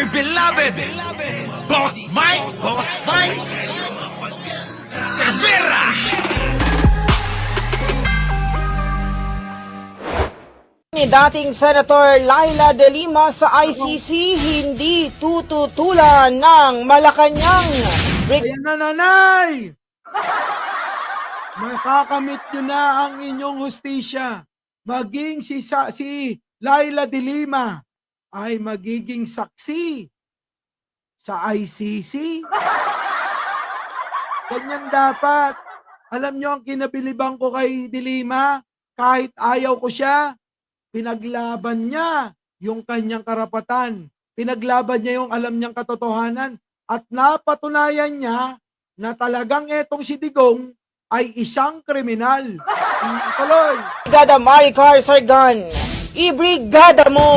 our beloved Boss Mike Cervera. Ni dating Senator Laila De Lima sa ICC hindi tututulan ng Malacanang. Ayan na, nanay! Makakamit nyo na ang inyong hustisya. Maging si Laila De Lima ay magiging saksi sa ICC. Ganyan dapat. Alam nyo ang kinabilibang ko kay De Lima, kahit ayaw ko siya, pinaglaban niya yung kanyang karapatan. Pinaglaban niya yung alam niyang katotohanan. At napatunayan niya na talagang etong si Digong ay isang kriminal. Tuloy. Brigada Maricar Sargan, ibrigada mo!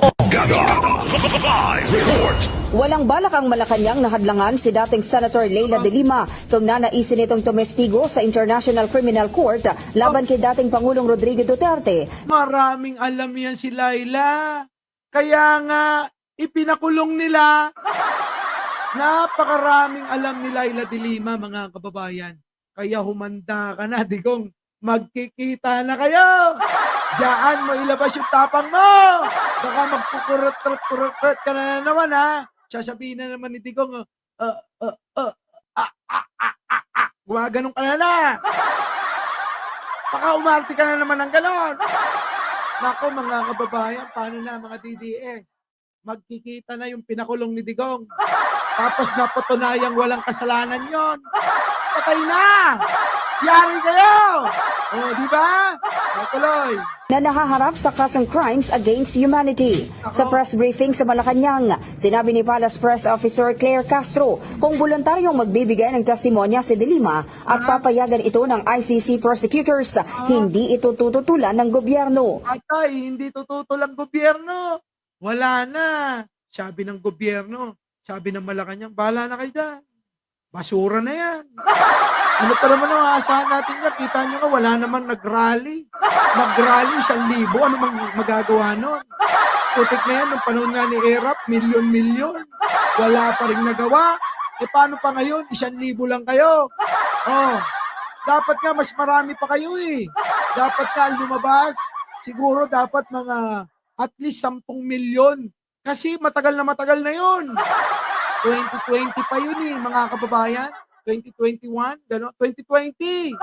Walang balak ang Malacanang na hadlangan si dating Senator Laila De Lima kung nanaisin itong tumestigo sa International Criminal Court laban kay dating Pangulong Rodrigo Duterte. Maraming alam yan si Laila. Kaya nga, ipinakulong nila. Napakaraming alam ni Laila De Lima, mga kababayan. Kaya humanda ka na, Digong. Magkikita na kayo. Diyan mo ilabas yung tapang mo. Baka magkukurot-kurot ka na naman, ha? Sasabihin na naman ni Digong, gumaganon ka na. Baka umarte ka na naman ng ganon. Nako, mga kababayan, paano na mga DDS? Magkikita na yung pinakulong ni Digong. Tapos napatunayang walang kasalanan yon. Patay na! Yari kayo! O, di ba? Tuloy. Na nahaharap sa kasong crimes against humanity. Sa press briefing sa Malacanang, sinabi ni Palace Press Officer Claire Castro kung voluntaryong magbibigay ng testimonya si De Lima at papayagan ito ng ICC prosecutors, hindi ito tututulan ng gobyerno. Atay, hindi tututulang gobyerno. Wala na. Sabi ng gobyerno, sabi ng Malacanang, bahala na kayo dyan. Basura na yan. Ano pa naman ang aasahan natin yan? Kita nyo nga, wala naman nag-rally. Nag-rally, 1,000. Ano mang magagawa nun? Putik na yan, nung panahon nga ni Erap, milyon-milyon. Wala pa rin nagawa. E paano pa ngayon? 1,000 lang kayo. Oh, dapat nga mas marami pa kayo eh. Dapat nga lumabas. Siguro dapat mga at least 10 milyon. Kasi matagal na yun. 2020 pa yun eh, mga kababayan. 2021, gano'n. 2020.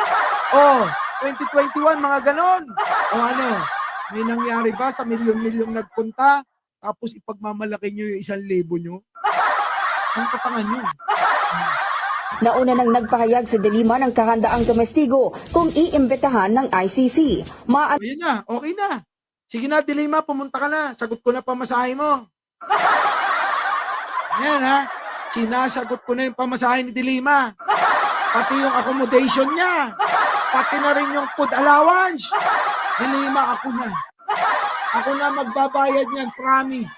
Oh, 2021, mga gano'n. O ano, may nangyari ba sa milyon-milyong nagpunta, tapos ipagmamalaki nyo yung 1,000 nyo? Ang katangan nyo. Nauna nang nagpahayag si De Lima ng kahandaang tumestigo kung iimbitahan ng ICC. Ayan na, okay na. Sige na, De Lima, pumunta ka na. Sagot ko na pamasahe mo. Ayan ha. Sinasagot ko na yung pamasahe ni De Lima. Pati yung accommodation niya. Pati na rin yung food allowance. De Lima, ako na. Ako na magbabayad niyan, promise.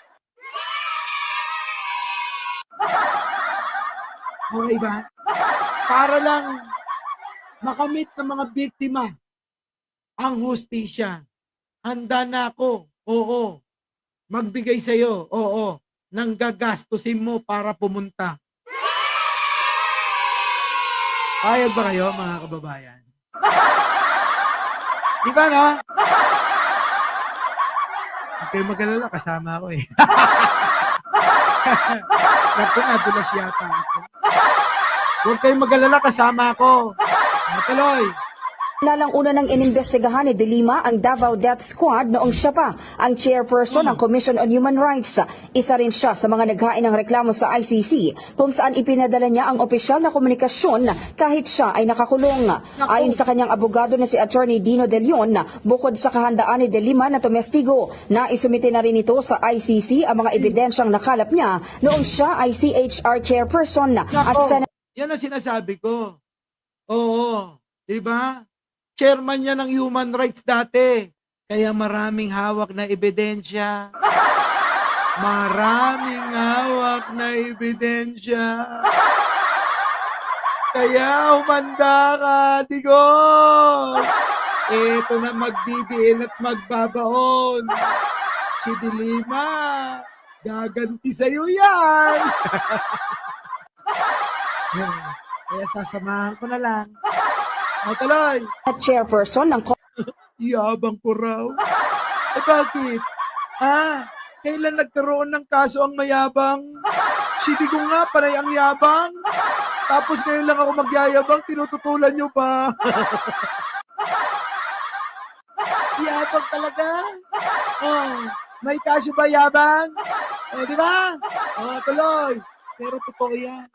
Okay ba? Para lang makamit ng mga biktima ang hustisya. Handa na ako. Oo. Magbigay sa'yo. Oo. Nang gagastusin mo para pumunta. Payag ba kayo, mga kababayan? Di ba, no? Huwag kayo mag-alala, kasama ako eh. Naku, nadulas yata ako. Huwag kayo mag-alala, kasama ako. Natuloy. Nalang una nang inimbestigahan ni De Lima ang Davao Death Squad noong siya pa ang chairperson ng Commission on Human Rights. Isa rin siya sa mga naghain ng reklamo sa ICC kung saan ipinadala niya ang opisyal na komunikasyon kahit siya ay nakakulong. Ayon sa kanyang abogado na si Attorney Dino De Leon, bukod sa kahandaan ni De Lima na tumestigo, naisumite na rin ito sa ICC ang mga ebidensyang nakalap niya noong siya ay CHR chairperson at Yan ang sinasabi ko. Oo, di ba? Chairman niya ng human rights dati. Kaya maraming hawak na ebidensya. Maraming hawak na ebidensya. Kaya humanda ka, Digong. Ito na magdidiin at magbabaon. Si De Lima, gaganti sa'yo yan. Kaya sasamahan ko na lang. Tuloy. At chairperson ng Yabang ko raw. Bakit? Kailan nagkaroon ng kaso ang mayabang? Sidi ko nga, panay ang yabang. Tapos ngayon lang ako magyayabang, tinututulan nyo pa. Yabang talaga. May kaso ba yabang? Di ba? Tuloy. Pero totoo yan.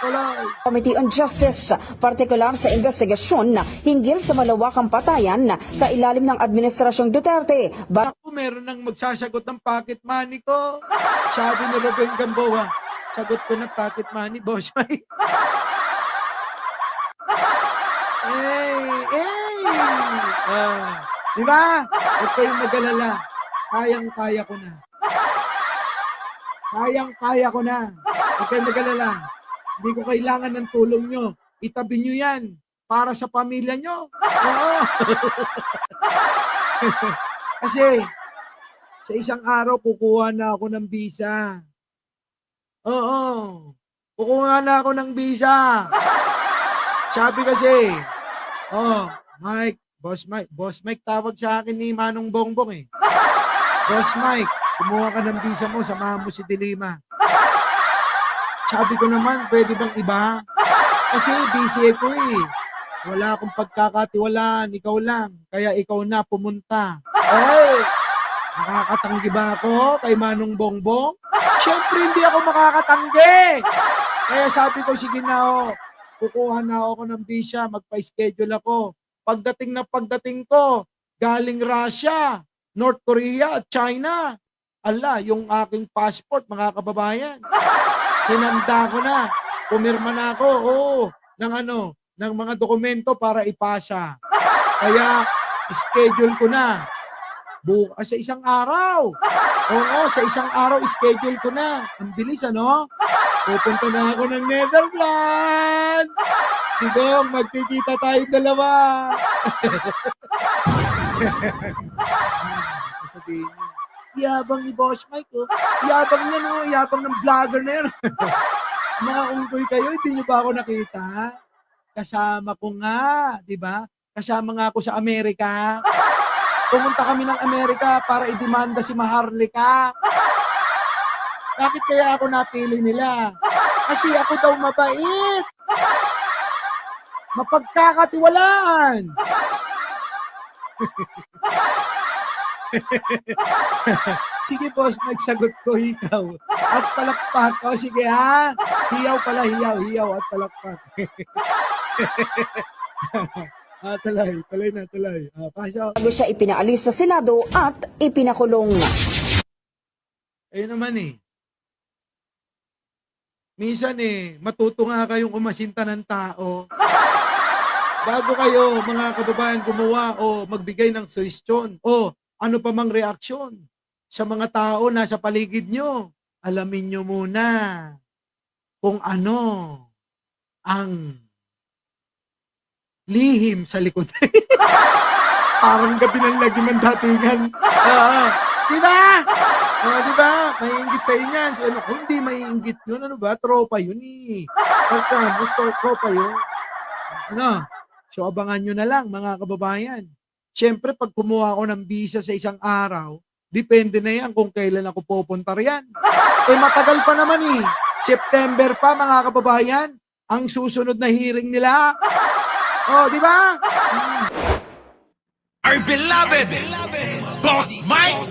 Tuloy. Committee on Justice, partikular sa investigasyon hinggil sa malawakang patayan sa ilalim ng Administrasyong Duterte. Ako, meron nang magsasagot ng pocket money ko. Sabi ni Ruben Gamboa, sagot ko ng pocket money, boss. Di ba? Huwag kayong mag-alala. Kayang-kaya ko na. Kayang-kaya ko na. Huwag kayong mag-alala. Hindi ko kailangan ng tulong nyo. Itabi nyo yan para sa pamilya nyo. Oo. Kasi, sa isang araw, kukuha na ako ng visa. Oo. Kukuha na ako ng visa. Sabi kasi, Mike, Boss Mike tawag sa akin ni Manong Bongbong eh. Boss Mike, kumuha ka ng visa mo, samahan mo si Dilima. Sabi ko naman, pwede bang iba? Kasi busy ako eh. Wala akong pagkakatiwalaan, ikaw lang. Kaya ikaw na pumunta. Nakakatanggi ba ako kay Manong Bongbong? Siyempre hindi ako makakatanggi. Kaya sabi ko, sige na kukuha na ako ng visa, magpa-schedule ako. Pagdating ko, galing Russia, North Korea at China. Yung aking passport, mga kababayan. Hinanda ko na. Pumirma na ako, ng mga dokumento para ipasa. Kaya, schedule ko na. Bukas sa isang araw. Sa isang araw, schedule ko na. Ang bilis, Pupunta na ako ng Netherlands. Digong, magkikita tayong dalawa. Sasabihin niyo, yabang ni Boss Mike, Yabang niya, yabang ng vlogger na yan. Mga unggoy kayo, hindi niyo ba ako nakita? Kasama ko nga, di ba? Kasama nga ako sa Amerika. Pumunta kami ng Amerika para idemanda si Maharlika. Bakit kaya ako napili nila? Kasi ako daw mabait. Mapagkakatiwalaan. Sige boss, magsagot ko ikaw. At palakpak. Sige ha. Hiyaw pala, hiyaw at palakpak. Tuloy na. Pasok. Bago siya ipinaalis sa Senado at ipinakulong. Ayun naman minsan matuto nga kayong umasinta ng tao. Bago kayo, mga kababayan, gumawa o magbigay ng suhestyon o ano pa mang reaksyon sa mga tao na sa paligid nyo, alamin nyo muna kung ano ang lihim sa likod. Parang gabi ng lagi ng datingan. Diba? Diba? May inggit sa inyan. Hindi may inggit yun. Ano ba? Tropa yun tropa yun. So, abangan nyo na lang, mga kababayan. Siyempre, pag kumuha ako ng visa sa isang araw, depende na yan kung kailan ako pupunta riyan. Matagal pa naman September pa, mga kababayan, ang susunod na hearing nila. Di ba? Our beloved Boss Mike.